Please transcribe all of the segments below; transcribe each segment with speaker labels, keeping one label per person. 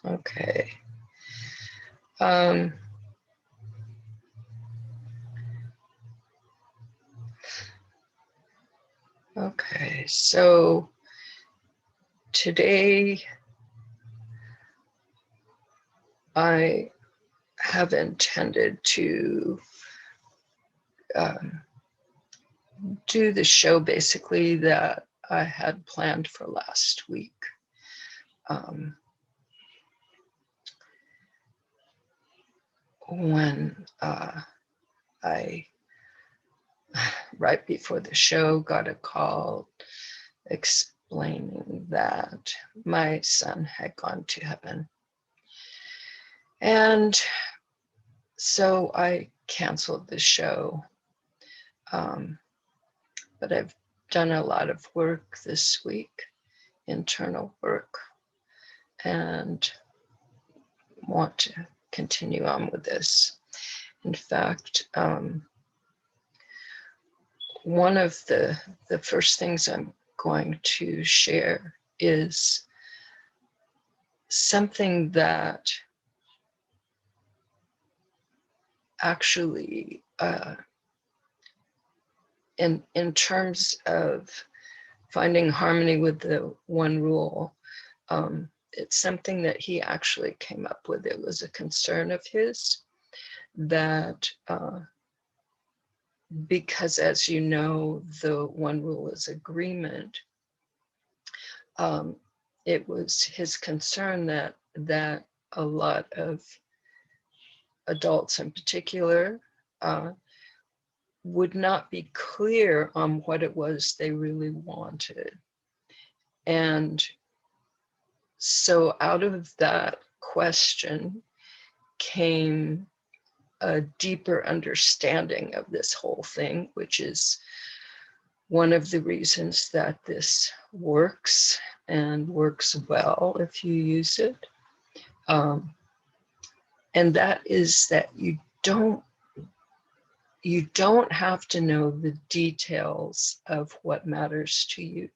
Speaker 1: Okay. Okay, so today I have intended to do the show basically that I had planned for last week. When I, right before the show, got a call explaining that my son had gone to heaven. And so I canceled the show. But I've done a lot of work this week, internal work, and want to continue on with this. In fact, one of the first things I'm going to share is something that actually, in terms of finding harmony with the one rule, it's something that he actually came up with. It was a concern of his that because, as you know, the one rule is agreement. It was his concern that a lot of adults in particular would not be clear on what it was they really wanted. And so out of that question came a deeper understanding of this whole thing, which is one of the reasons that this works and works well if you use it. And that is that you don't have to know the details of what matters to you,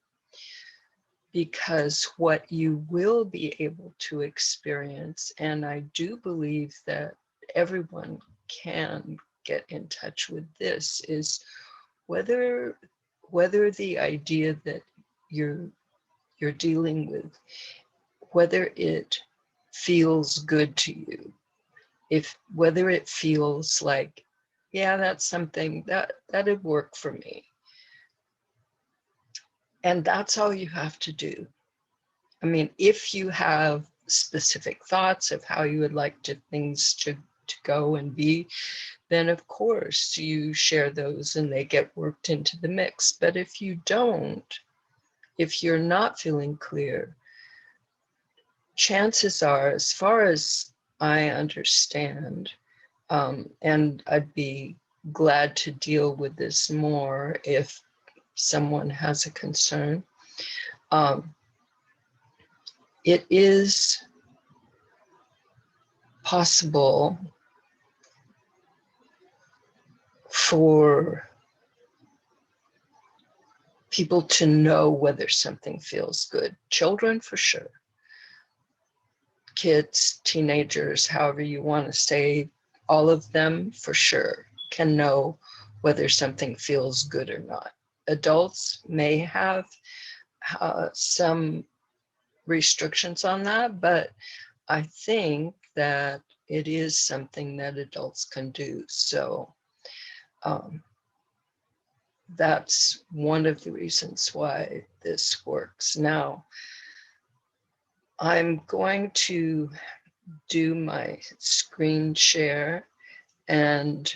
Speaker 1: because what you will be able to experience, and I do believe that everyone can get in touch with this, is whether the idea that you're dealing with, whether it feels good to you, whether it feels like, yeah, that's something that'd work for me. And that's all you have to do. I mean, if you have specific thoughts of how you would like things to go and be, then of course you share those and they get worked into the mix. But if you don't, if you're not feeling clear, chances are, as far as I understand, and I'd be glad to deal with this more if someone has a concern, it is possible for people to know whether something feels good. Children, for sure. Kids, teenagers, however you want to say, all of them for sure can know whether something feels good or not. Adults may have some restrictions on that, but I think that it is something that adults can do. So that's one of the reasons why this works. Now, I'm going to do my screen share and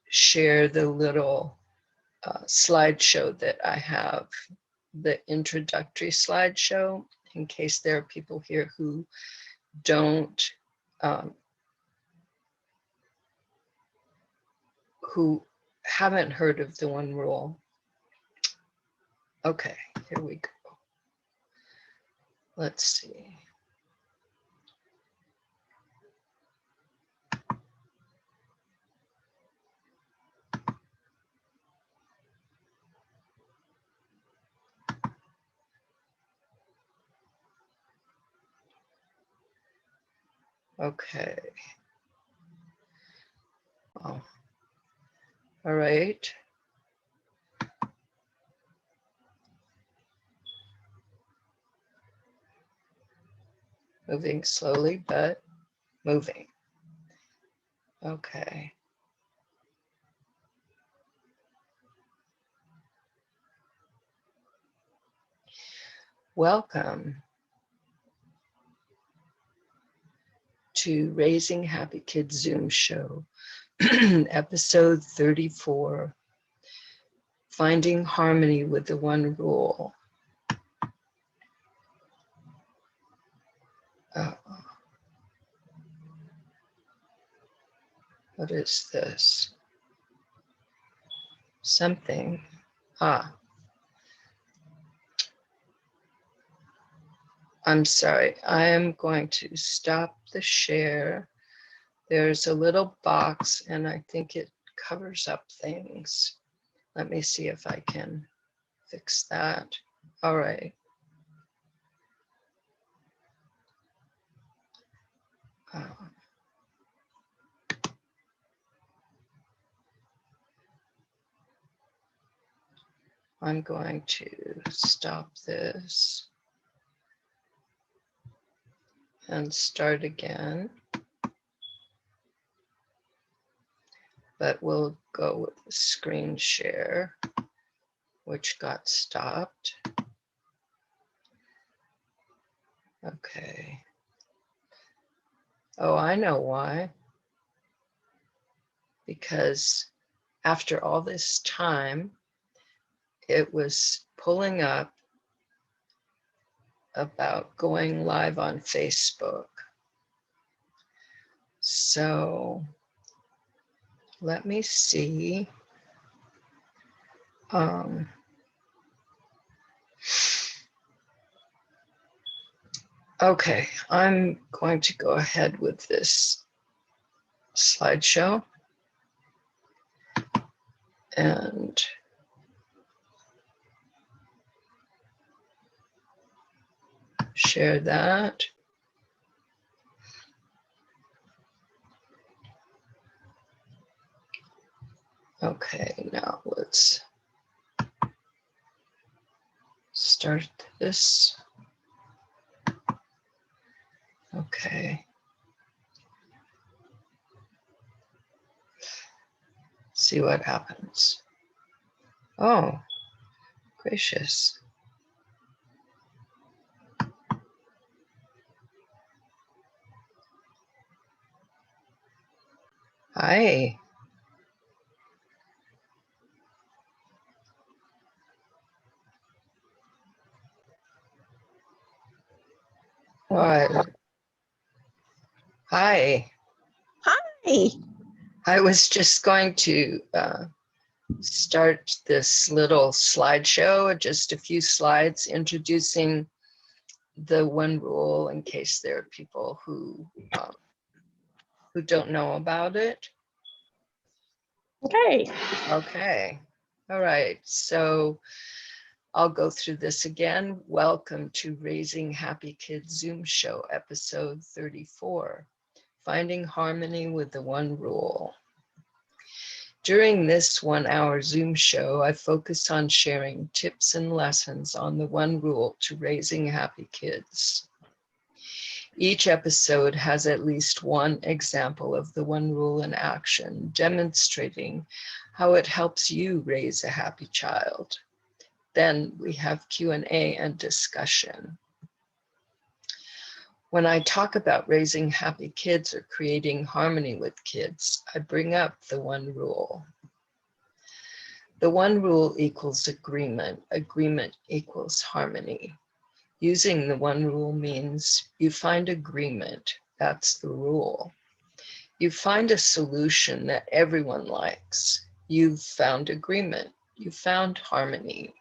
Speaker 1: share the little slideshow that I have, the introductory slideshow, in case there are people here who don't, who haven't heard of the one rule. Okay, here we go. Let's see. Okay. Oh. All right. Moving slowly, but moving. Okay. Welcome to Raising Happy Kids Zoom show, episode 34, Finding Harmony with the One Rule. What is this? Something. I'm sorry. I am going to stop the share. There's a little box and I think it covers up things. Let me see if I can fix that. All right. I'm going to stop this and start again. But we'll go with the screen share, which got stopped. Okay. Oh, I know why. Because after all this time, it was pulling up about going live on Facebook. So let me see. Okay, I'm going to go ahead with this slideshow and share that. Okay, now let's start this. Okay. See what happens. Oh, gracious. Hi. What? Hi.
Speaker 2: Hi.
Speaker 1: I was just going to start this little slideshow, just a few slides introducing the one rule in case there are people who don't know about it.
Speaker 2: Okay.
Speaker 1: Okay. All right. So I'll go through this again. Welcome to Raising Happy Kids Zoom show, episode 34, Finding Harmony with the One Rule. During this 1-hour Zoom show, I focus on sharing tips and lessons on the one rule to raising happy kids. Each episode has at least one example of the one rule in action, demonstrating how it helps you raise a happy child. Then we have Q&A and discussion. When I talk about raising happy kids or creating harmony with kids, I bring up the one rule. The one rule equals agreement. Agreement equals harmony. Using the one rule means you find agreement. That's the rule. You find a solution that everyone likes. You've found agreement. You found harmony.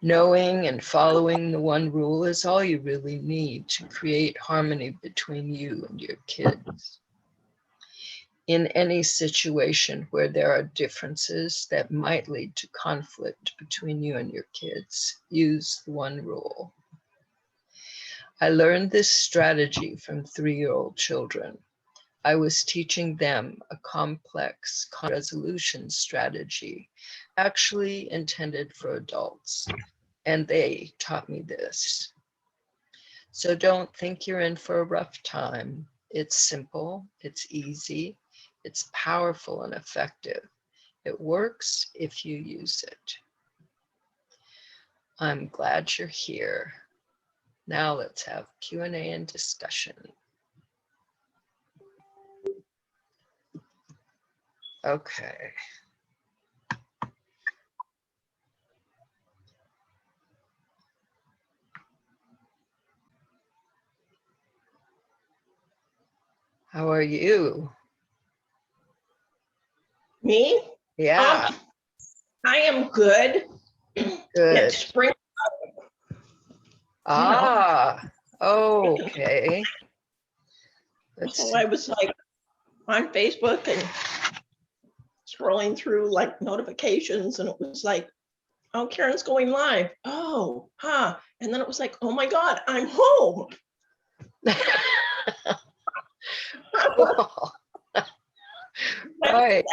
Speaker 1: Knowing and following the one rule is all you really need to create harmony between you and your kids. In any situation where there are differences that might lead to conflict between you and your kids, use the one rule. I learned this strategy from 3-year-old children. I was teaching them a complex resolution strategy, actually intended for adults, and they taught me this. So don't think you're in for a rough time. It's simple, it's easy, it's powerful and effective. It works if you use it. I'm glad you're here. Now let's have Q&A and discussion. Okay. How are you?
Speaker 2: Me?
Speaker 1: Yeah.
Speaker 2: I am good.
Speaker 1: Good.
Speaker 2: It's spring.
Speaker 1: Ah, okay.
Speaker 2: So I was like on Facebook and scrolling through like notifications, and it was like, oh, Karen's going live. Oh, and then it was like, oh my God, I'm home.
Speaker 1: Cool. Right.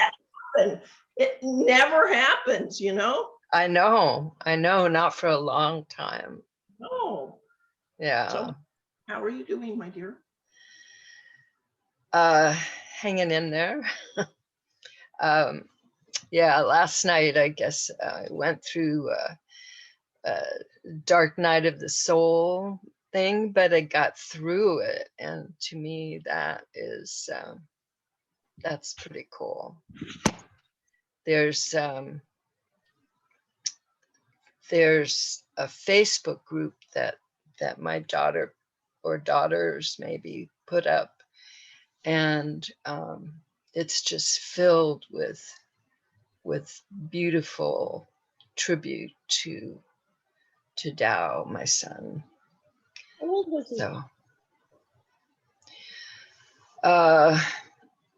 Speaker 2: It never happens, you know?
Speaker 1: I know, not for a long time.
Speaker 2: No.
Speaker 1: Yeah.
Speaker 2: So how are you doing, my dear?
Speaker 1: Hanging in there. Yeah, last night, I guess I went through a dark night of the soul thing, but I got through it. And to me, that is, that's pretty cool. There's a Facebook group that my daughter or daughters maybe put up, and it's just filled with beautiful tribute to Tao, my son.
Speaker 2: How old was he?
Speaker 1: So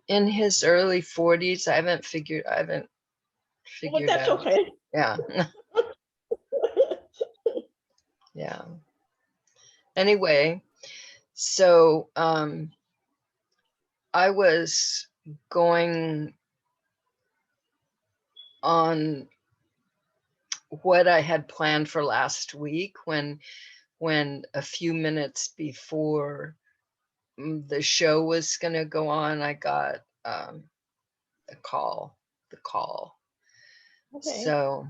Speaker 1: in his early 40s. I haven't figured
Speaker 2: But that's
Speaker 1: out.
Speaker 2: okay.
Speaker 1: Yeah. Yeah. Anyway, so I was going on what I had planned for last week when a few minutes before the show was going to go on, I got the call.
Speaker 2: Okay.
Speaker 1: So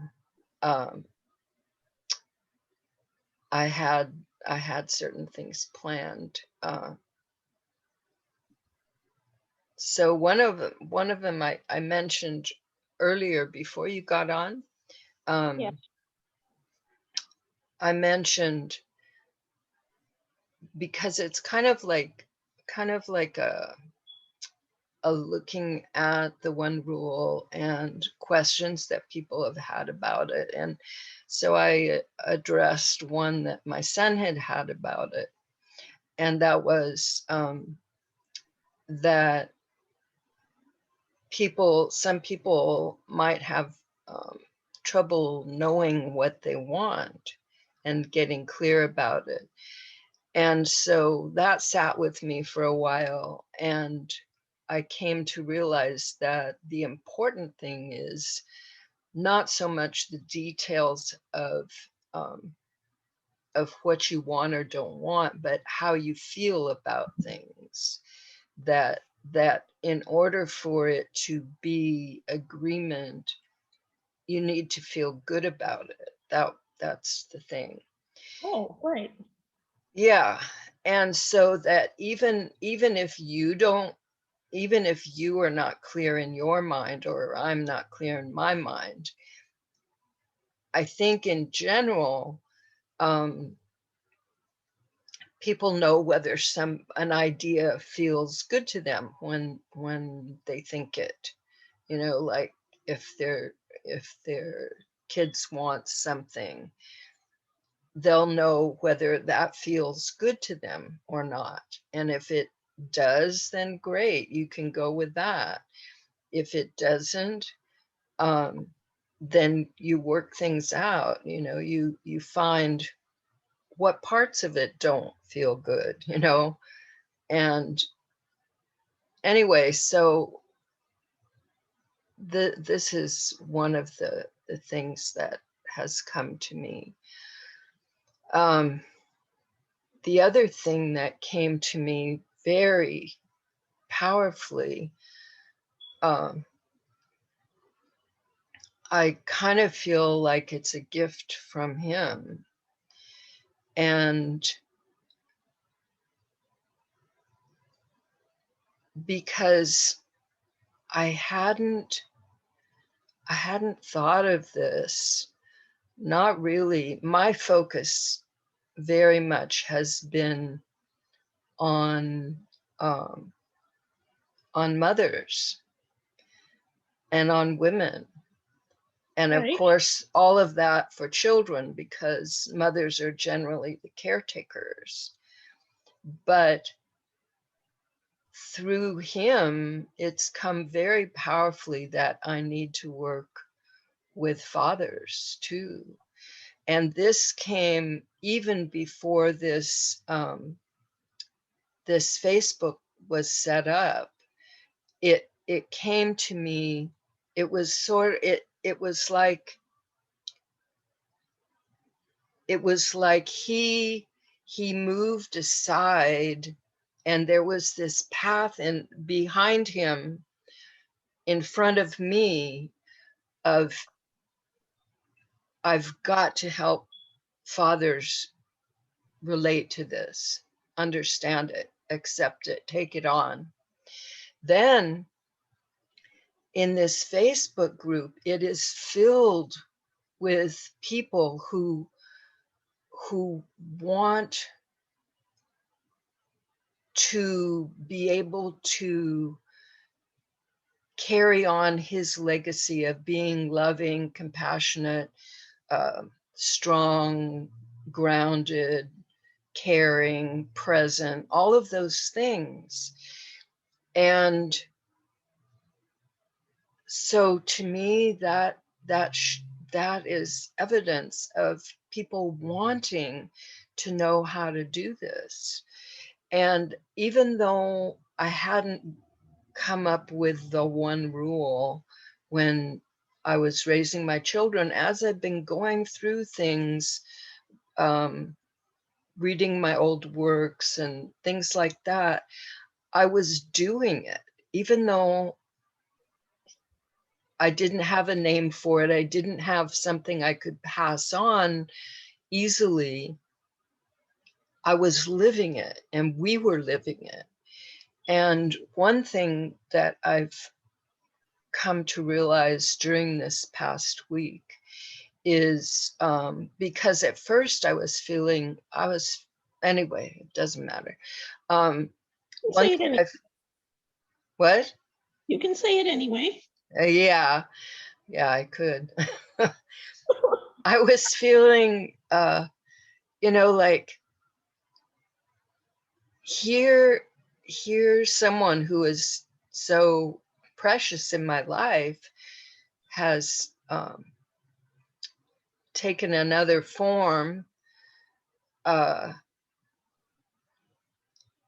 Speaker 1: I had certain things planned. So one of them I mentioned earlier before you got on.
Speaker 2: Yeah.
Speaker 1: I mentioned, because it's kind of like a looking at the one rule and questions that people have had about it. And so I addressed one that my son had about it. And that was that some people might have trouble knowing what they want and getting clear about it. And so that sat with me for a while, and I came to realize that the important thing is not so much the details of what you want or don't want, but how you feel about things. That in order for it to be agreement, you need to feel good about it. That's the thing.
Speaker 2: Oh, right.
Speaker 1: Yeah. And so that even if you are not clear in your mind, or I'm not clear in my mind, I think in general, people know whether an idea feels good to them when they think it. You know, like if their kids want something, they'll know whether that feels good to them or not. And if it does, then great, you can go with that. If it doesn't, then you work things out. You know, you find what parts of it don't feel good, you know? And anyway, so this is one of the things that has come to me. The other thing that came to me very powerfully, I kind of feel like it's a gift from him. And because I hadn't thought of this, not really. My focus very much has been on mothers and on women. And of course, all of that for children, because mothers are generally the caretakers. But through him, it's come very powerfully that I need to work with fathers too. And this came even before this, this Facebook was set up. It came to me, it was sort of, it was like he moved aside, and there was this path in behind him in front of me of, I've got to help fathers relate to this, understand it, accept it, take it on. Then in this Facebook group, it is filled with people who want to be able to carry on his legacy of being loving, compassionate, strong, grounded, caring, present, all of those things. And so to me, that is evidence of people wanting to know how to do this. And even though I hadn't come up with the one rule when I was raising my children, as I've been going through things, reading my old works and things like that, I was doing it, even though I didn't have a name for it. I didn't have something I could pass on easily. I was living it, and we were living it. And one thing that I've come to realize during this past week is, because at first I was feeling, anyway, it doesn't matter.
Speaker 2: Say it anyway.
Speaker 1: What?
Speaker 2: You can say it anyway.
Speaker 1: Yeah, I could. I was feeling, you know, like here's someone who is so precious in my life has taken another form,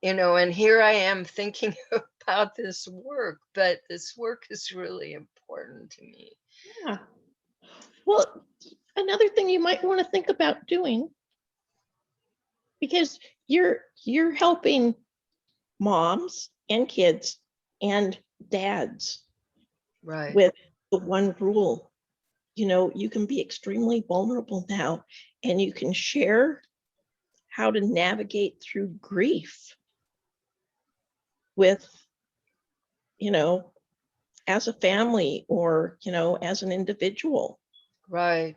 Speaker 1: you know, and here I am thinking about this work, but this work is really important to me.
Speaker 2: Yeah. Well, another thing you might want to think about doing, because you're helping moms and kids and dads,
Speaker 1: right,
Speaker 2: with the one rule. You know, you can be extremely vulnerable now, and you can share how to navigate through grief with, you know, as a family, or, you know, as an individual.
Speaker 1: right.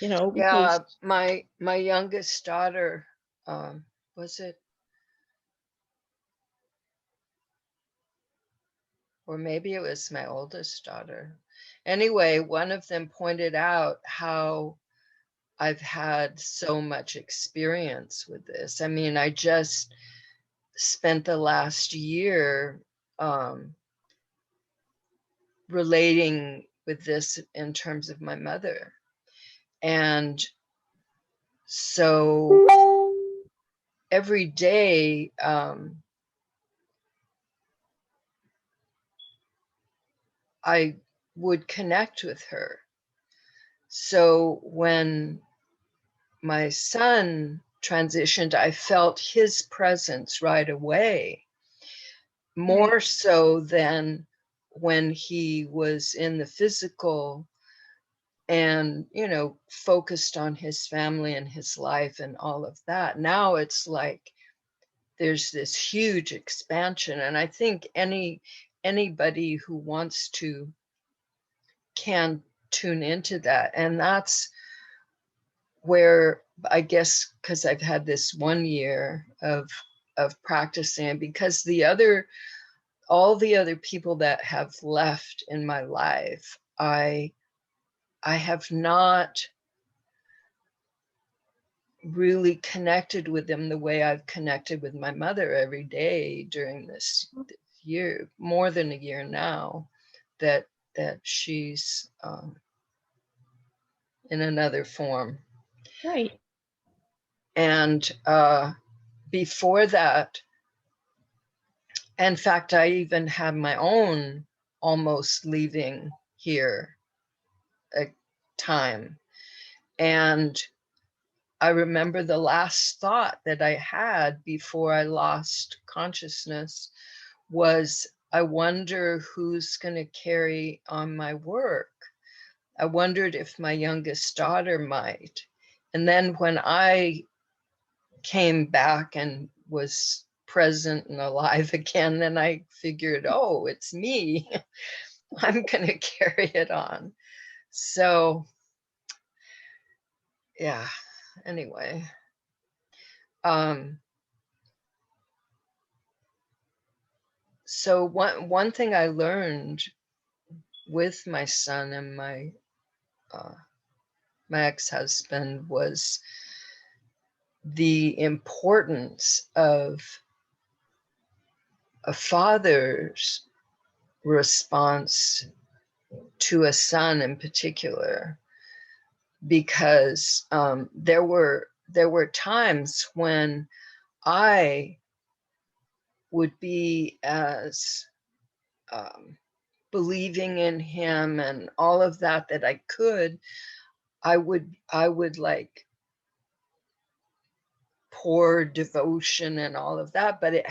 Speaker 2: You know,
Speaker 1: Yeah,
Speaker 2: because
Speaker 1: my youngest daughter, was it, or maybe it was my oldest daughter. Anyway, one of them pointed out how I've had so much experience with this. I mean, I just spent the last year relating with this in terms of my mother. And so every day, I would connect with her. So when my son transitioned, I felt his presence right away, more so than when he was in the physical and, you know, focused on his family and his life and all of that. Now it's like there's this huge expansion. And I think anybody who wants to can tune into that. And that's where, I guess, because I've had this 1 year of practicing, because all the other people that have left in my life, I have not really connected with them the way I've connected with my mother every day during this year, more than a year now, that she's in another form.
Speaker 2: Right.
Speaker 1: And before that, in fact, I even had my own almost leaving here a time. And I remember the last thought that I had before I lost consciousness was, I wonder who's going to carry on my work. I wondered if my youngest daughter might. And then when I came back and was present and alive again, then I figured, oh, it's me. I'm going to carry it on. So, yeah, anyway. So one thing I learned with my son and my ex-husband was the importance of a father's response to a son in particular, because there were times when I would be as believing in him and all of that I could. I would like pour devotion and all of that, but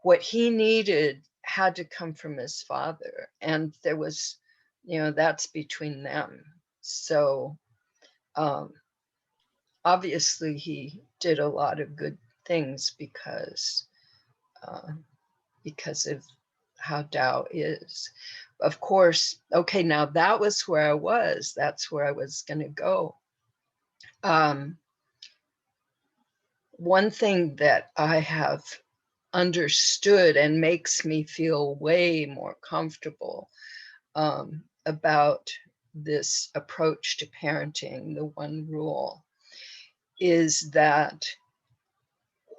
Speaker 1: what he needed had to come from his father, and there was, you know, that's between them. So obviously he did a lot of good things because of how Tao is. Of course, okay, now that was where I was. That's where I was going to go. One thing that I have understood and makes me feel way more comfortable about this approach to parenting, the one rule, is that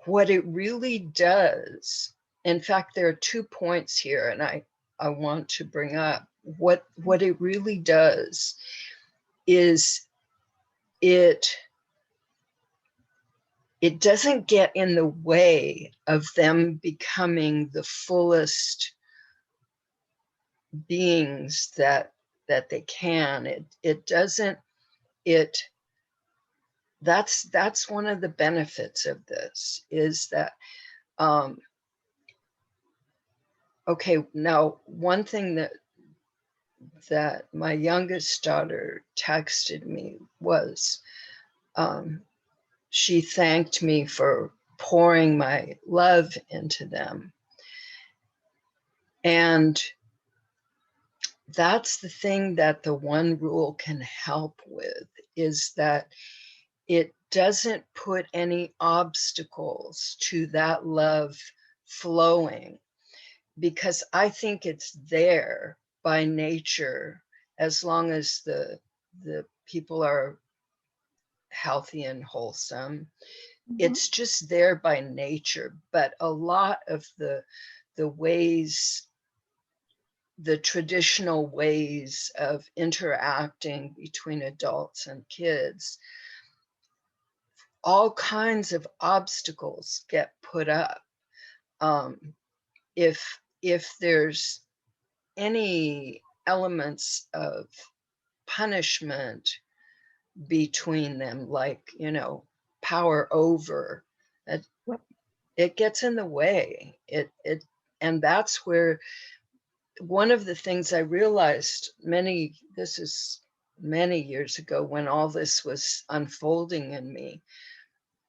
Speaker 1: what it really does, in fact, there are 2 points here, and I want to bring up what it really does is it doesn't get in the way of them becoming the fullest beings that they can. It doesn't, that's one of the benefits of this, is that okay, now one thing that my youngest daughter texted me was she thanked me for pouring my love into them. And that's the thing that the one rule can help with, is that it doesn't put any obstacles to that love flowing, because I think it's there by nature, as long as the people are healthy and wholesome. It's just there by nature. But a lot of the ways, the traditional ways of interacting between adults and kids all kinds of obstacles get put up. If there's any elements of punishment between them, like, you know, power over, it gets in the way. And that's where one of the things I realized this is many years ago when all this was unfolding in me,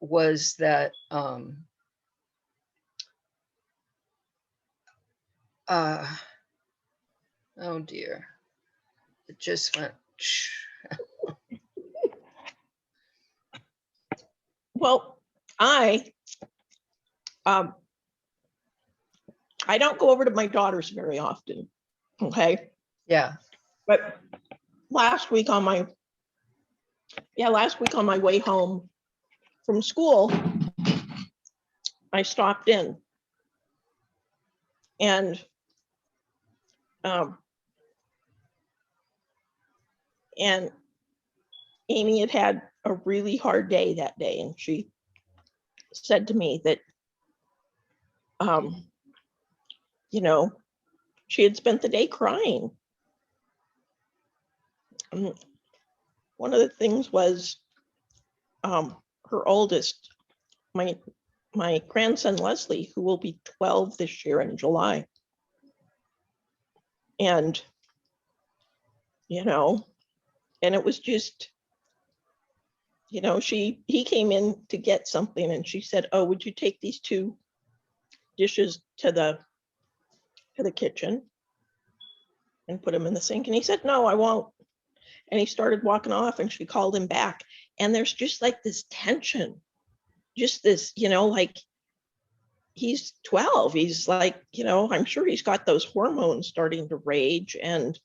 Speaker 1: was that oh dear, it just went.
Speaker 2: Well, I don't go over to my daughter's very often. Okay.
Speaker 1: Yeah.
Speaker 2: But last week on my way home from school, I stopped in, and Amy had a really hard day that day, and she said to me that you know, she had spent the day crying. And one of the things was her oldest, my grandson Leslie, who will be 12 this year in July. And, you know, and it was just, you know, he came in to get something, and she said, "Oh, would you take these 2 dishes to the kitchen and put them in the sink?" And he said, "No, I won't." And he started walking off, and she called him back. And there's just like this tension, just this, you know, like, he's 12. He's like, you know, I'm sure he's got those hormones starting to rage, and,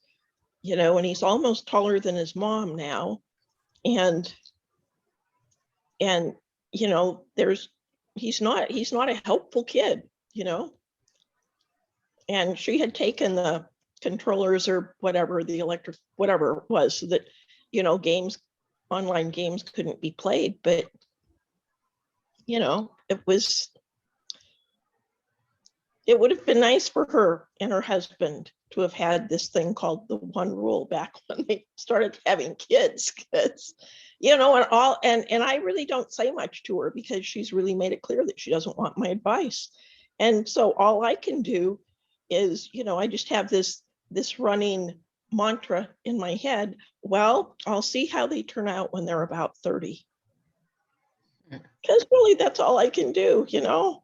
Speaker 2: you know, and he's almost taller than his mom now. And, you know, he's not a helpful kid, you know. And she had taken the controllers or whatever, the electric, whatever it was, so that, you know, online games couldn't be played. But, you know, it would have been nice for her and her husband to have had this thing called the one rule back when they started having kids, because, you know, and I really don't say much to her, because she's really made it clear that she doesn't want my advice. And so all I can do is, you know, I just have this running mantra in my head: well, I'll see how they turn out when they're about 30. Because really, that's all I can do, you know?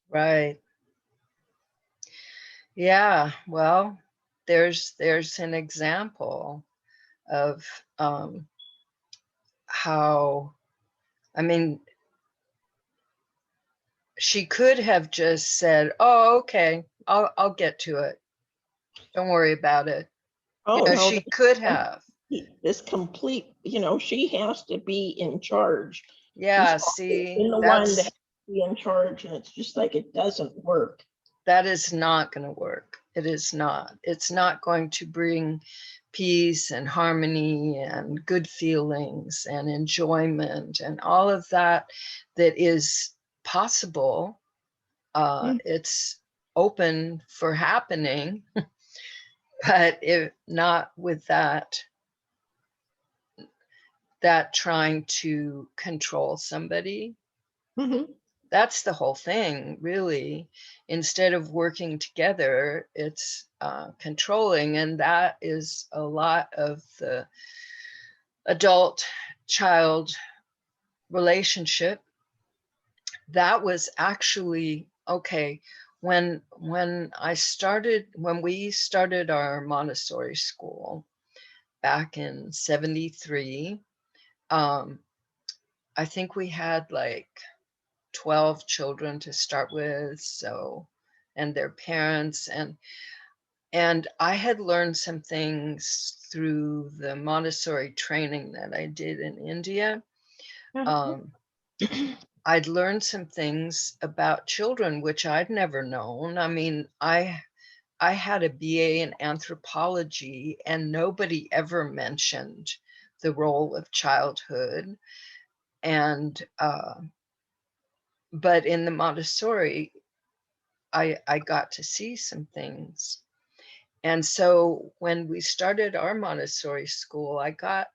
Speaker 1: Right. Yeah, well, there's an example of how, I mean, she could have just said, "Oh, okay, I'll get to it. Don't worry about it."
Speaker 2: Oh,
Speaker 1: You know,
Speaker 2: no,
Speaker 1: she could have.
Speaker 2: this complete, you know, she has to be in charge.
Speaker 1: Yeah,
Speaker 2: She's
Speaker 1: see,
Speaker 2: been the one to be in charge, and it's just like, it doesn't work.
Speaker 1: that is not going to work. It is not. It's not going to bring peace and harmony and good feelings and enjoyment and all of that is possible. It's open for happening, but if not with that trying to control somebody.
Speaker 2: Mm-hmm.
Speaker 1: That's the whole thing, really. Instead of working together, it's controlling. And that is a lot of the adult-child relationship. That was actually, okay, when we started our Montessori school back in 73, I think we had like 12 children to start with, so, and their parents, and I had learned some things through the Montessori training that I did in India. I'd learned some things about children which I'd never known. I mean, I had a BA in anthropology, and nobody ever mentioned the role of childhood. And, but in the Montessori, I got to see some things. And so when we started our Montessori school, I got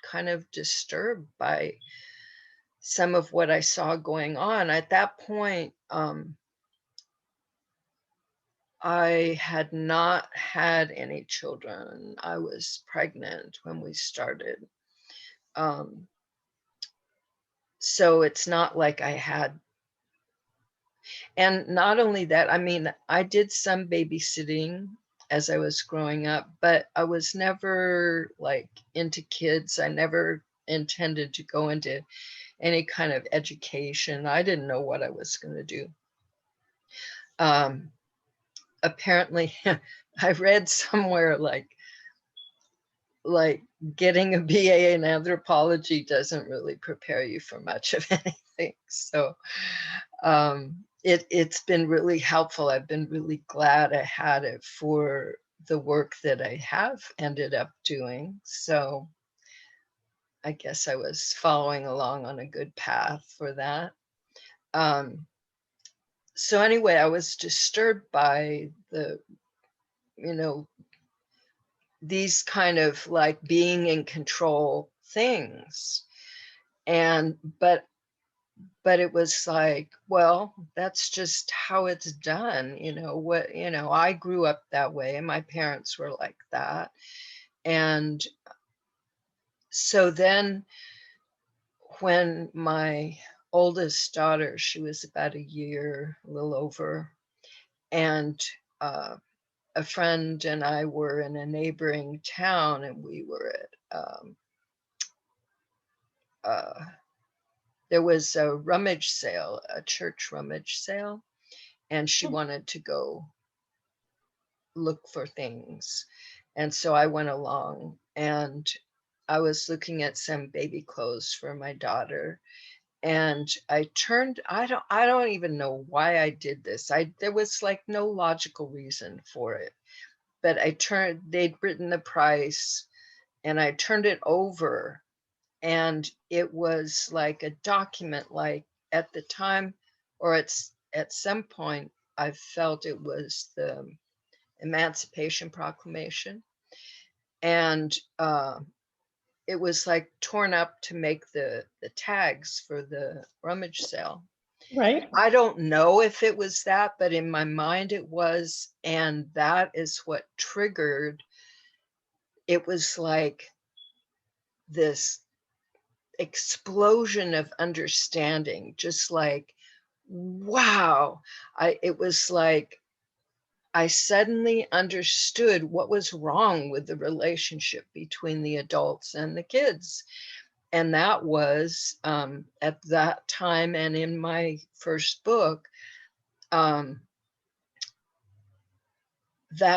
Speaker 1: kind of disturbed by some of what I saw going on. At that point, I had not had any children. I was pregnant when we started. So it's not like I had, and not only that, I mean, I did some babysitting as I was growing up, but I was never like into kids. I never intended to go into any kind of education. I didn't know what I was going to do. Apparently, I read somewhere like getting a BA in anthropology doesn't really prepare you for much of anything. So it's been really helpful. I've been really glad I had it for the work that I have ended up doing. So I guess I was following along on a good path for that. So anyway, I was disturbed by the, you know, these kind of like being in control things. And but it was like, well, that's just how it's done. You know what, you know, I grew up that way and my parents were like that. And so then when my oldest daughter, she was about a year, a little over, and a friend and I were in a neighboring town, and we were at there was a rummage sale, a church rummage sale, and she wanted to go look for things. And so I went along, and I was looking at some baby clothes for my daughter, and I turned, I don't even know why I did this. There was like no logical reason for it, but I turned, they'd written the price, and I turned it over, and it was like a document. Like at the time, or at some point, I felt it was the Emancipation Proclamation, and it was like torn up to make the tags for the rummage sale.
Speaker 2: Right.
Speaker 1: I don't know if it was that, but in my mind it was, and that is what triggered. It was like this explosion of understanding, just like, wow. It was like I suddenly understood what was wrong with the relationship between the adults and the kids. And that was at that time, and in my first book, that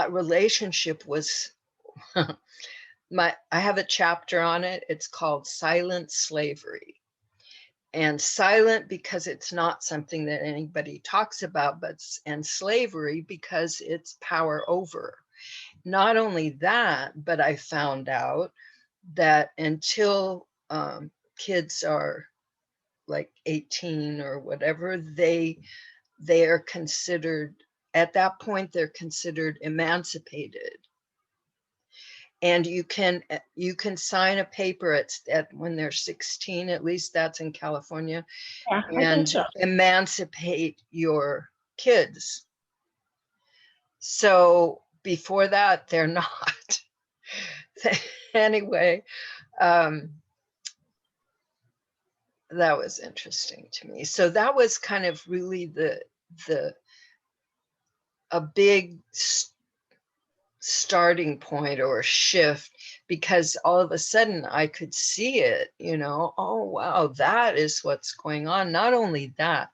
Speaker 1: relationship was I have a chapter on it. It's called Silent Slavery. And silent because it's not something that anybody talks about, and slavery because it's power over. Not only that, but I found out that until kids are like 18 or whatever, they are considered, at that point, they're considered emancipated. And you can sign a paper at when they're 16, at least that's in California,
Speaker 2: Yeah,
Speaker 1: and
Speaker 2: so.
Speaker 1: emancipate your kids. So before that, they're not. Anyway, that was interesting to me. So that was kind of really a big starting point or shift, because all of a sudden I could see it, you know, oh, wow, that is what's going on. Not only that,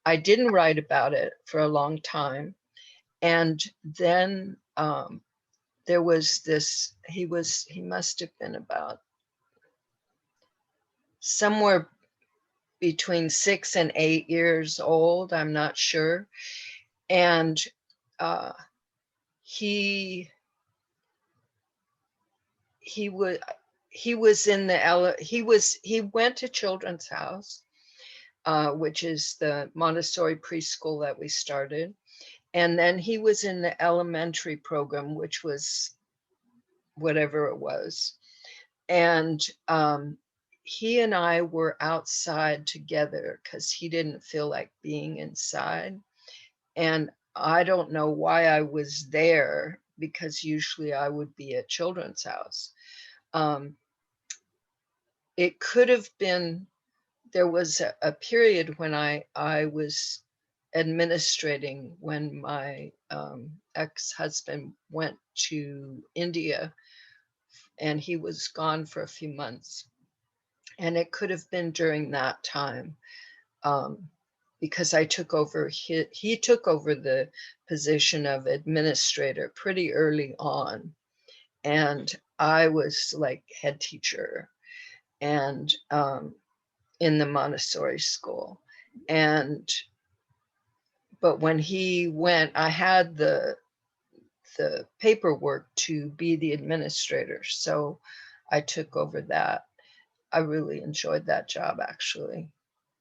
Speaker 1: I didn't write about it for a long time. And then there was this, he must have been about somewhere between 6 and 8 years old, I'm not sure. And he he was in the, he went to Children's House, which is the Montessori preschool that we started. And then he was in the elementary program, which was whatever it was. And he and I were outside together because he didn't feel like being inside. And I don't know why I was there, because usually I would be at Children's House. It could have been, there was a period when I was administrating when my ex-husband went to India, and he was gone for a few months. And it could have been during that time, because I took over, he took over the position of administrator pretty early on. And I was like head teacher and in the Montessori school. And but when he went, I had the paperwork to be the administrator, so I took over that. I really enjoyed that job, actually.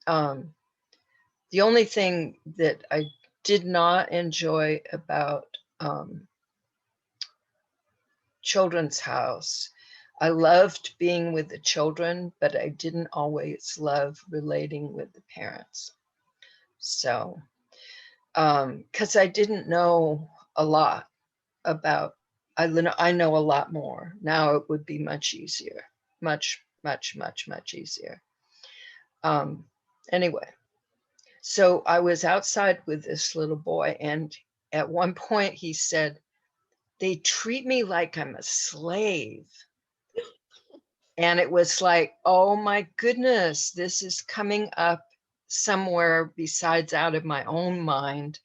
Speaker 1: The only thing that I did not enjoy about Children's House, I loved being with the children, but I didn't always love relating with the parents. So, because I didn't know a lot about, I know a lot more. Now it would be much easier, much easier. Anyway, so I was outside with this little boy, and at one point he said, "They treat me like I'm a slave." And it was like, oh my goodness, this is coming up somewhere besides out of my own mind.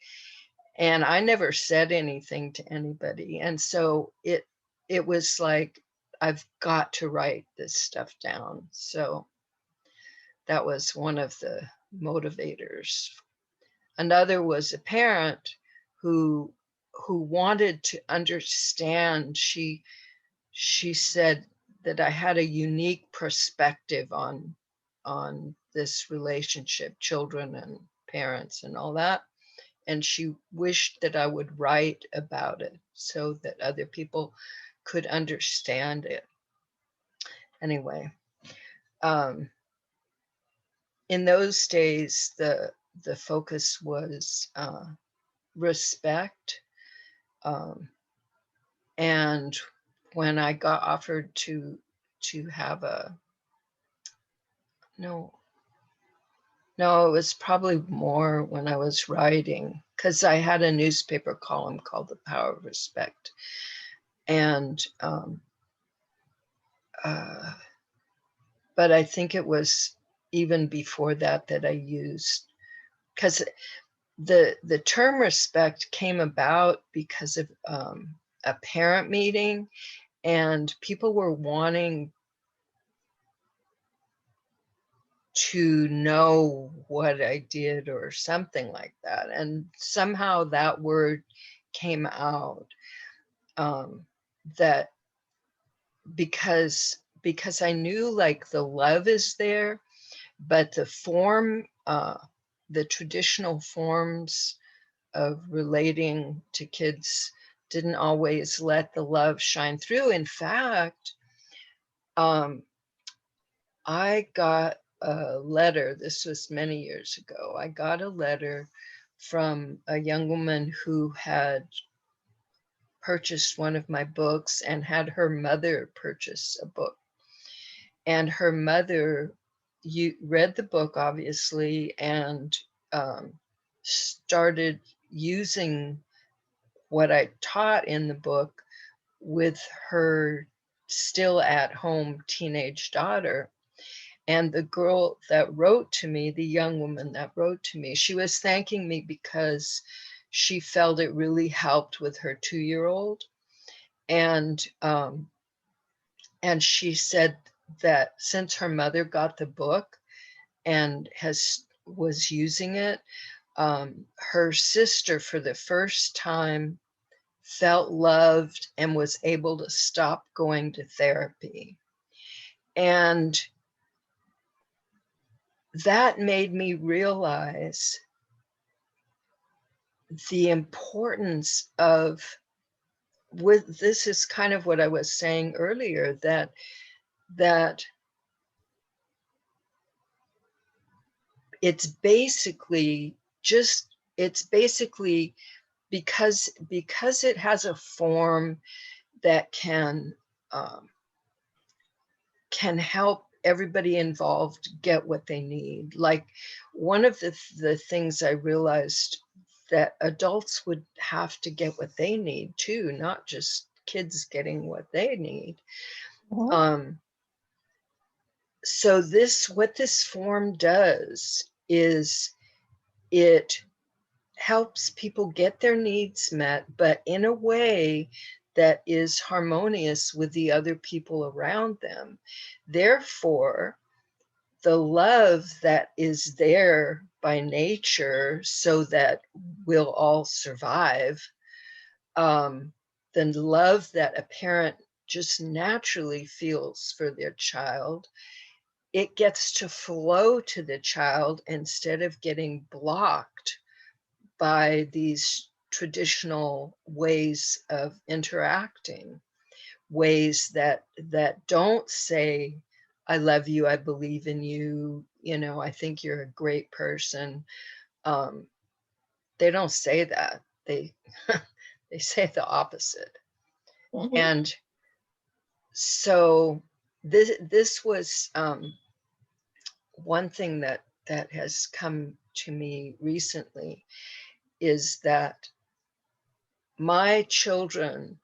Speaker 1: And I never said anything to anybody. And so it was like, I've got to write this stuff down. So that was one of the motivators. Another was a parent who wanted to understand. She said that I had a unique perspective on this relationship, children and parents and all that. And she wished that I would write about it so that other people could understand it. Anyway, in those days, the focus was respect. And when I got offered to have no, it was probably more when I was writing, because I had a newspaper column called The Power of Respect. And, but I think it was even before that that I used, because the term respect came about because of a parent meeting, and people were wanting to know what I did or something like that. And somehow that word came out, that because I knew like the love is there, but the form, the traditional forms of relating to kids didn't always let the love shine through. In fact, I got a letter, this was many years ago. I got a letter from a young woman who had purchased one of my books and had her mother purchase a book. And her mother read the book, obviously, and started using what I taught in the book with her still at home teenage daughter. And the girl that wrote to me, the young woman that wrote to me, she was thanking me because she felt it really helped with her 2-year-old. And she said that since her mother got the book and was using it, her sister for the first time felt loved and was able to stop going to therapy. And that made me realize the importance of, this is kind of what I was saying earlier, that it's basically because it has a form that can help everybody involved get what they need. Like, one of the things I realized, that adults would have to get what they need too, not just kids getting what they need. So what this form does is it helps people get their needs met, but in a way that is harmonious with the other people around them. Therefore, the love that is there by nature so that we'll all survive, the love that a parent just naturally feels for their child, it gets to flow to the child instead of getting blocked by these traditional ways of interacting, ways that don't say, I love you, I believe in you, I think you're a great person. They don't say that. They they say the opposite. And so this was one thing that has come to me recently, is that my children,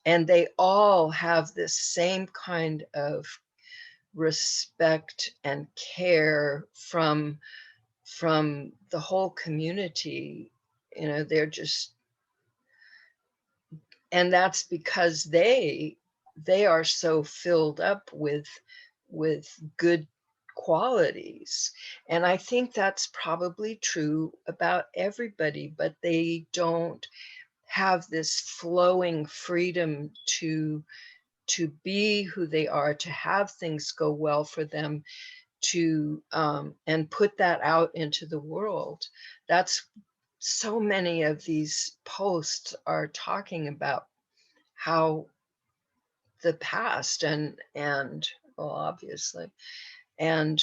Speaker 1: and they all have this same kind of respect and care from the whole community. They're just, and that's because they are so filled up with good qualities. And I think that's probably true about everybody, but they don't have this flowing freedom to be who they are, to have things go well for them, to and put that out into the world. That's, so many of these posts are talking about how the past and well, obviously, and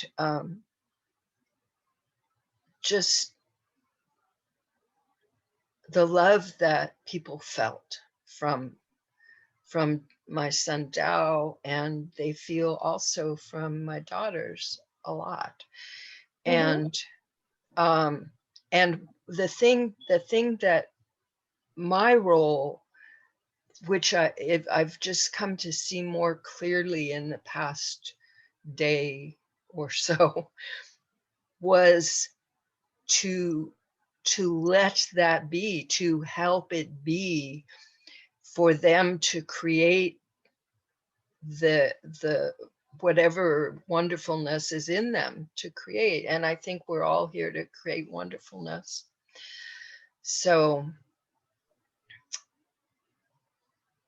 Speaker 1: just the love that people felt from my son Dao, and they feel also from my daughters a lot. And the thing that my role, which I've just come to see more clearly in the past day or so, was to let that be, to help it be, for them to create the whatever wonderfulness is in them to create. And I think we're all here to create wonderfulness. So,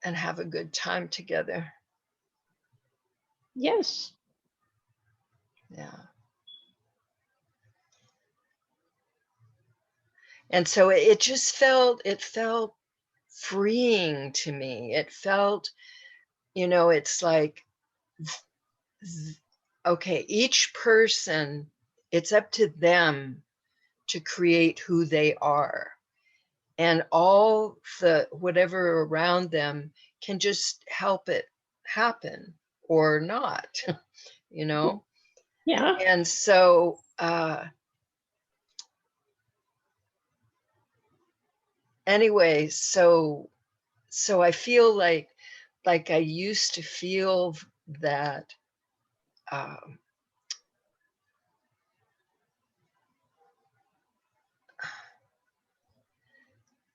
Speaker 1: and have a good time together.
Speaker 2: Yes.
Speaker 1: Yeah. And so it just felt freeing to me. It felt, it's like, okay, each person, it's up to them to create who they are. And all the whatever around them can just help it happen or not,
Speaker 2: Yeah.
Speaker 1: And so anyway, so I feel like I used to feel that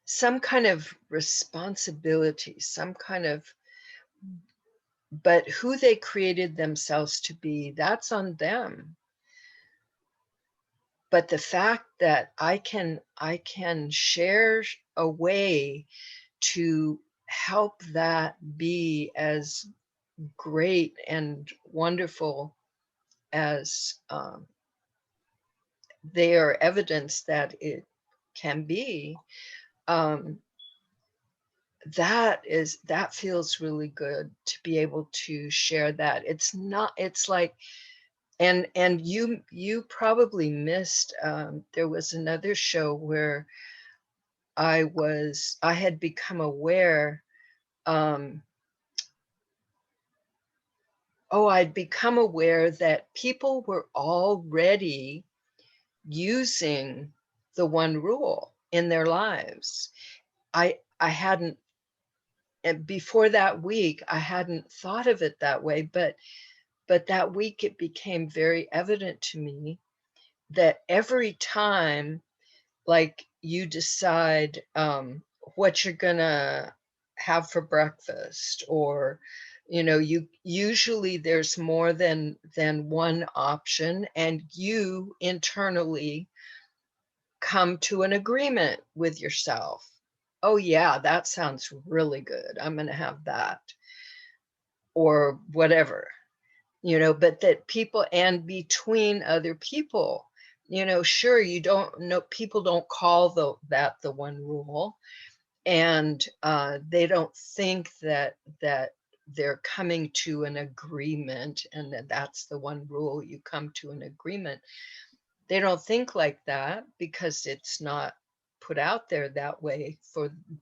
Speaker 1: some kind of responsibility, some kind of, but who they created themselves to be, that's on them. But the fact that I can share a way to help that be as great and wonderful as they are evidence that it can be, that feels really good to be able to share that. It's not, it's like, and you probably missed, there was another show where I had become aware, I'd become aware that people were already using the one rule in their lives. I hadn't, and before that week, I hadn't thought of it that way, but that week it became very evident to me that every time, like, you decide what you're gonna have for breakfast, or you usually there's more than one option, and you internally come to an agreement with yourself. Oh yeah, that sounds really good, I'm gonna have that, or whatever, but that people, and between other people, sure, you don't know, people don't call that the one rule, and they don't think that they're coming to an agreement, and that's the one rule, you come to an agreement. They don't think like that because it's not put out there that way,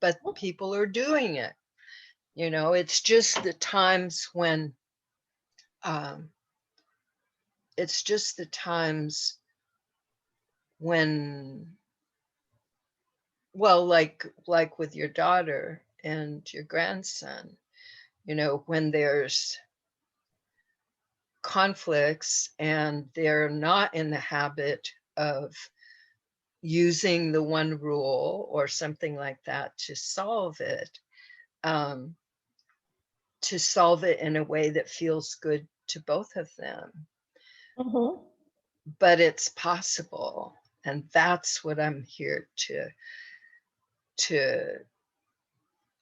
Speaker 1: but people are doing it. It's just the times when um, it's just the times when, well, like with your daughter and your grandson, when there's conflicts and they're not in the habit of using the one rule or something like that to solve it, in a way that feels good to both of them.
Speaker 2: Mm-hmm.
Speaker 1: But it's possible, and that's what I'm here to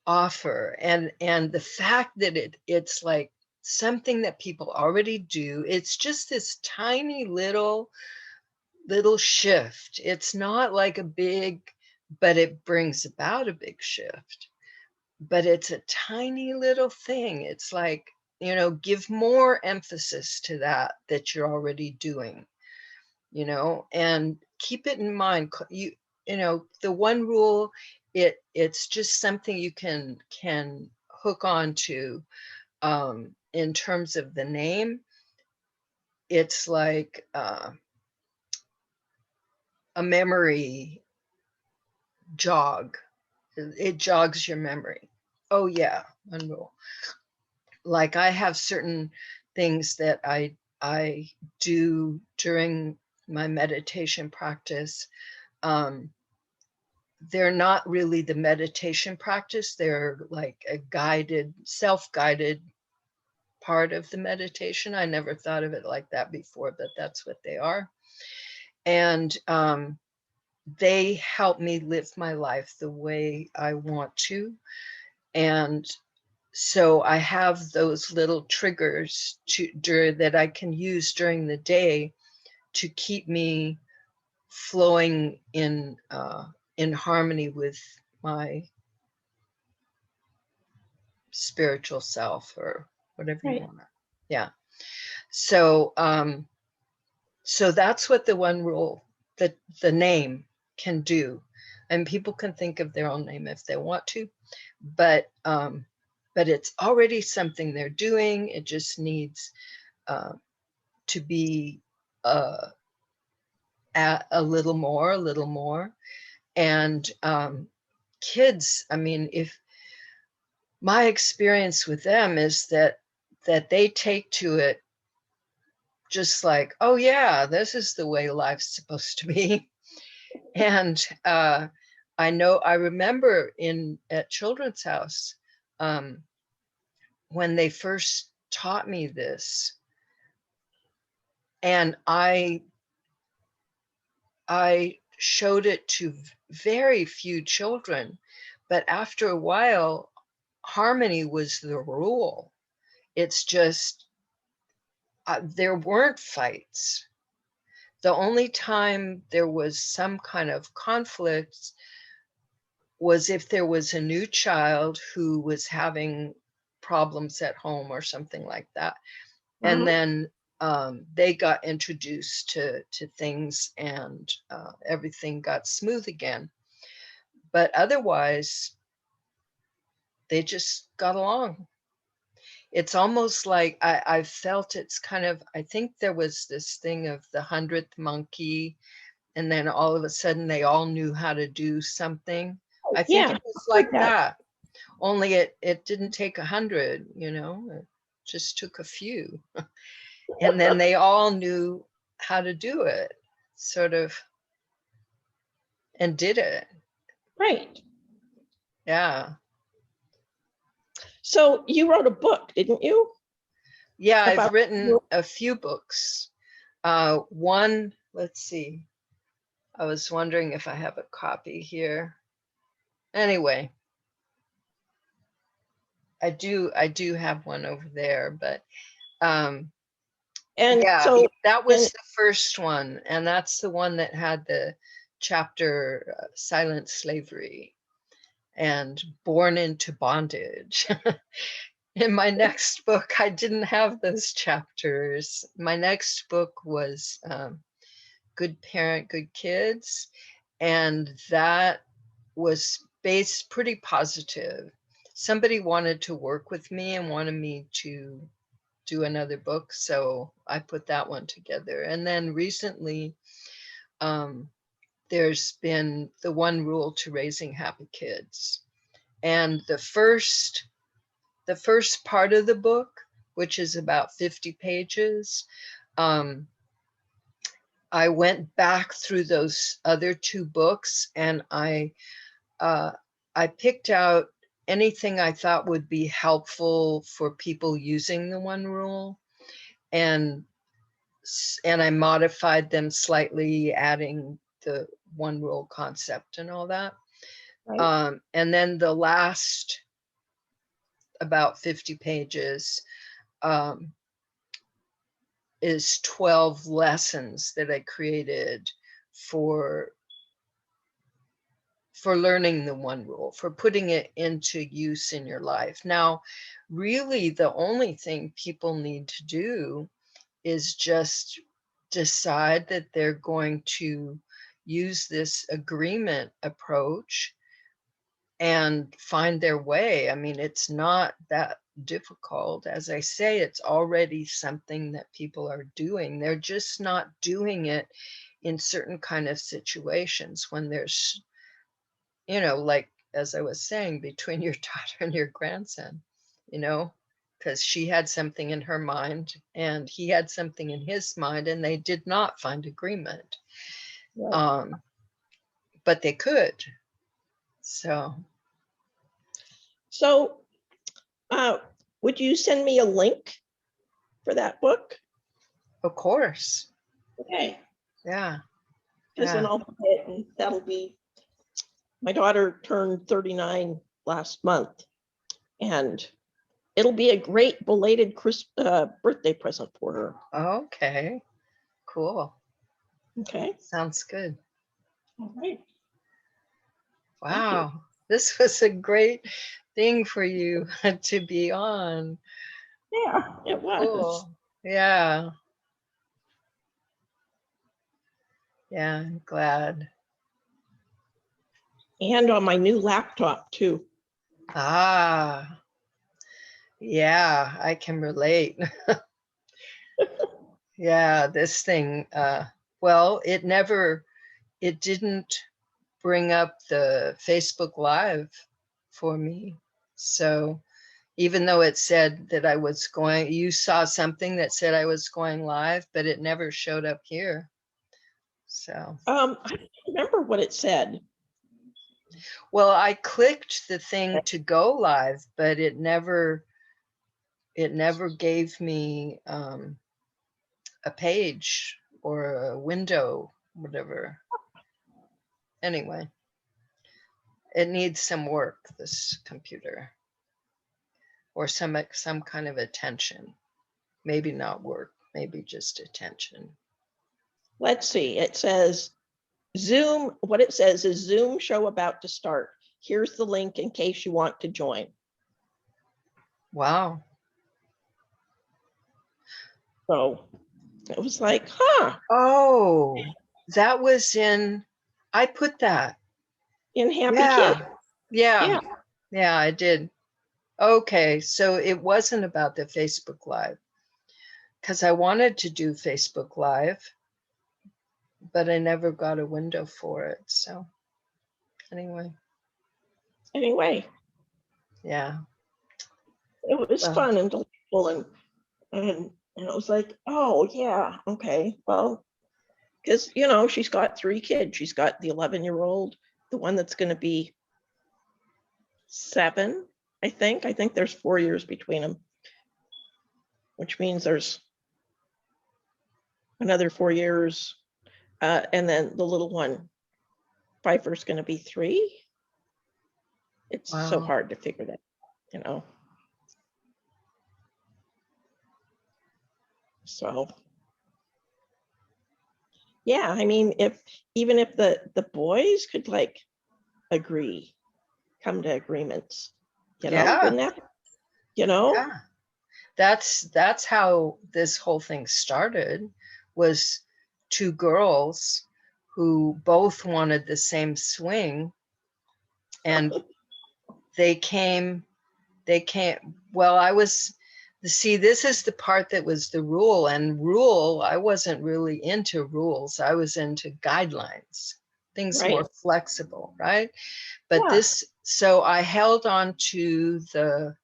Speaker 1: offer. And the fact that it's like something that people already do, it's just this tiny little shift. It's not like a big, but it brings about a big shift. But it's a tiny little thing. It's like, give more emphasis to that you're already doing, and keep it in mind. The one rule, it's just something you can hook on to. In terms of the name, it's like a memory jog. It jogs your memory. Oh yeah, one rule. Like, I have certain things that I do during my meditation practice. They're not really the meditation practice. They're like a guided, self-guided part of the meditation. I never thought of it like that before, but that's what they are. And they help me live my life the way I want to. And so I have those little triggers that I can use during the day to keep me flowing in harmony with my spiritual self, or whatever you want to. Yeah. So so that's what the one rule, that the name can do. And people can think of their own name if they want to, but it's already something they're doing. It just needs to be a little more. And kids, I mean, if my experience with them is that they take to it just like, oh yeah, this is the way life's supposed to be. And I remember at Children's House, when they first taught me this, and I showed it to very few children, but after a while, harmony was the rule. It's just, there weren't fights. The only time there was some kind of conflict was if there was a new child who was having problems at home or something like that. And then they got introduced to things, and everything got smooth again. But otherwise, they just got along. It's almost like I felt it's kind of, I think there was this thing of the 100th monkey, and then all of a sudden they all knew how to do something. I think
Speaker 2: Yeah,
Speaker 1: it was like that. Only it didn't take 100, you know, it just took a few. And then they all knew how to do it, sort of, and did it.
Speaker 2: right.
Speaker 1: Yeah.
Speaker 2: So you wrote a book, didn't you?
Speaker 1: Yeah, I've
Speaker 2: About
Speaker 1: written a few books. One, let's see. I was wondering if I have a copy here. Anyway, I do have one over there, but
Speaker 2: and
Speaker 1: yeah,
Speaker 2: so
Speaker 1: that was the first one, and that's the one that had the chapter Silent Slavery and Born into Bondage. In my next book, I didn't have those chapters. My next book was Good Parent, Good Kids, and that was based pretty positive. Somebody wanted to work with me and wanted me to do another book, so I put that one together. And then recently, there's been the One Rule to Raising Happy Kids. And the first part of the book, which is about 50 pages, I went back through those other two books, and I picked out anything I thought would be helpful for people using the One Rule, and I modified them slightly, adding the One Rule concept and all that.
Speaker 2: right.
Speaker 1: And then the last about 50 pages is 12 lessons that I created for learning the One Rule, for putting it into use in your life. Now, really, the only thing people need to do is just decide that they're going to use this agreement approach and find their way. I mean, it's not that difficult. As I say, it's already something that people are doing. They're just not doing it in certain kind of situations when there's, you know, like, as I was saying, between your daughter and your grandson, you know, because she had something in her mind and he had something in his mind, and they did not find agreement.
Speaker 2: Right.
Speaker 1: But they could. So
Speaker 2: would you send me a link for that book?
Speaker 1: of course.
Speaker 2: Okay.
Speaker 1: Yeah.
Speaker 2: Because then I'll buy it, and that'll be, my daughter turned 39 last month, and it'll be a great belated birthday present for her.
Speaker 1: Okay. Cool.
Speaker 2: Okay.
Speaker 1: Sounds good.
Speaker 2: All right.
Speaker 1: Wow. This was a great thing for you to be on.
Speaker 2: Yeah, it was.
Speaker 1: Cool. Yeah. Yeah, I'm glad.
Speaker 2: And on my new laptop too.
Speaker 1: Ah, yeah, I can relate. Yeah, this thing, well, it didn't bring up the Facebook Live for me. So even though it said that I was going, you saw something that said I was going live, but it never showed up here. So,
Speaker 2: I don't remember what it said.
Speaker 1: well, I clicked the thing to go live, but it never gave me a page or a window, whatever. Anyway, it needs some work, this computer. or some kind of attention. Maybe not work, maybe just attention.
Speaker 2: Let's see. It says Zoom. What it says is Zoom show about to start. Here's the link in case you want to join.
Speaker 1: Wow.
Speaker 2: So it was like, huh.
Speaker 1: Oh, that was I put that.
Speaker 2: In Happy
Speaker 1: Yeah.
Speaker 2: Kid.
Speaker 1: Yeah. Yeah, I did. Okay, so it wasn't about the Facebook Live, because I wanted to do Facebook Live, but I never got a window for it. So anyway. Yeah.
Speaker 2: It was fun and delightful, and it was like, oh yeah, okay, well, because she's got 3 kids. She's got the 11-year-old, the one that's going to be 7, I think there's 4 years between them, which means there's another 4 years, and then the little one, Pfeiffer's going to be 3. It's so hard to figure that, so yeah, I mean, even if the boys could like come to agreements, wouldn't that,
Speaker 1: Yeah. That's how this whole thing started, was 2 girls who both wanted the same swing, and they came, well, see, this is the part that was the rule, and I wasn't really into rules. I was into guidelines, things more flexible, right? But so I held on to the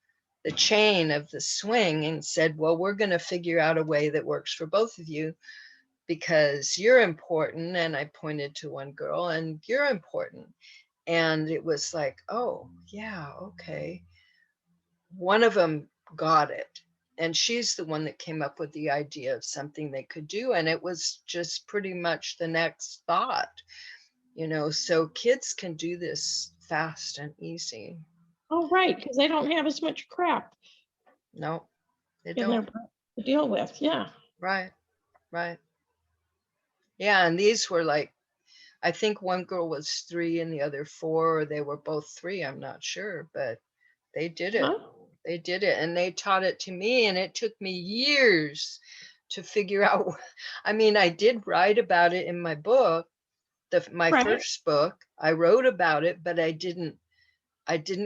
Speaker 1: chain of the swing and said, well, we're going to figure out a way that works for both of you, because you're important. And I pointed to one girl, and you're important. And it was like, oh yeah, okay. One of them got it. And she's the one that came up with the idea of something they could do. And it was just pretty much the next thought, so kids can do this fast and easy.
Speaker 2: Oh, right, because they don't have as much crap.
Speaker 1: No, they don't.
Speaker 2: To deal with, yeah.
Speaker 1: Right. Yeah, and these were like, I think one girl was 3 and the other 4, or they were both 3, I'm not sure, but they did it. They did it, and they taught it to me, and it took me years to figure out. I mean, I did write about it in my book, my first book. I wrote about it, but I didn't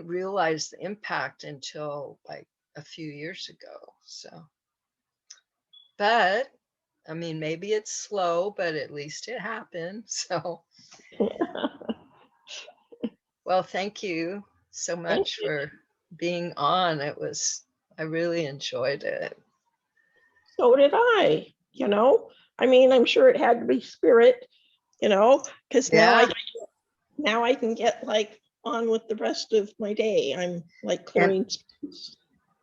Speaker 1: realize the impact until like a few years ago. So, but I mean, maybe it's slow, but at least it happened. So, well, thank you so much for being on. I really enjoyed it.
Speaker 2: So did I, I mean, I'm sure it had to be spirit, because now I can get like on with the rest of my day. I'm like clearing space.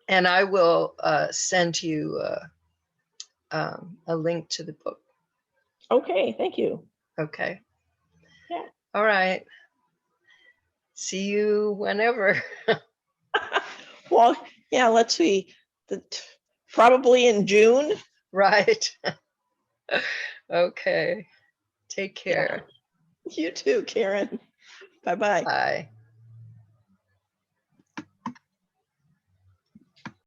Speaker 1: And I will send you a link to the book.
Speaker 2: Okay, thank you.
Speaker 1: Okay.
Speaker 2: Yeah.
Speaker 1: All right. See you whenever.
Speaker 2: Well, yeah, let's see. Probably in June.
Speaker 1: Right. Okay. Take care.
Speaker 2: Yeah. You too, Karen. Bye-bye.
Speaker 1: Bye.